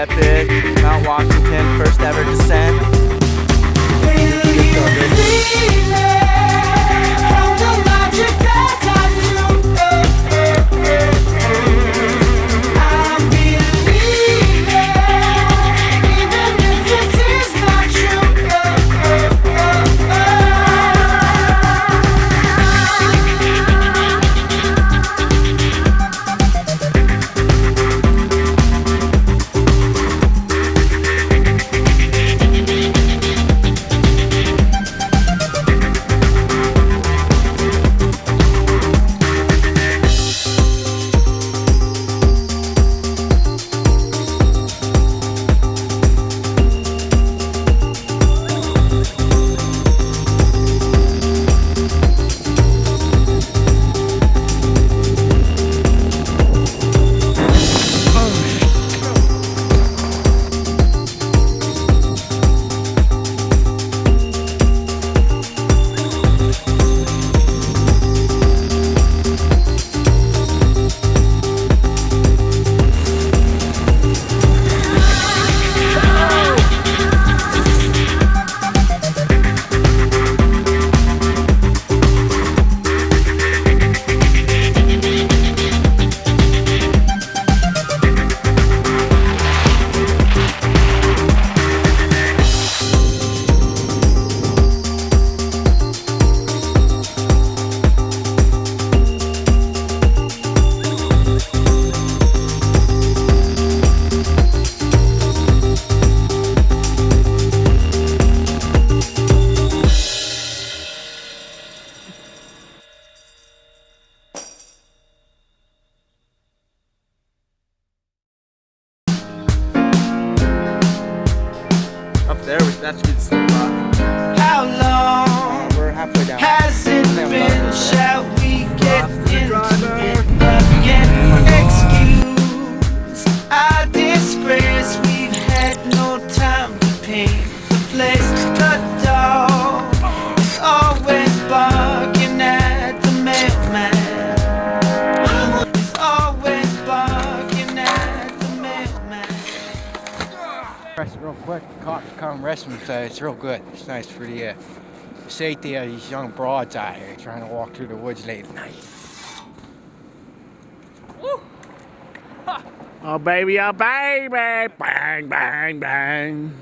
epic Mount Washington first ever descent. That's good spot. How long We're halfway down. has it been? Shall we get into it again? Excuse our disgrace. We've had no time to paint the place. The dog is always barking at the mailman. Is always barking at the mailman. Rest real quick, the cops come arrest me, so it's real good. It's nice for the safety of these young broads out here trying to walk through the woods late at night. Woo! Oh baby, bang, bang, bang.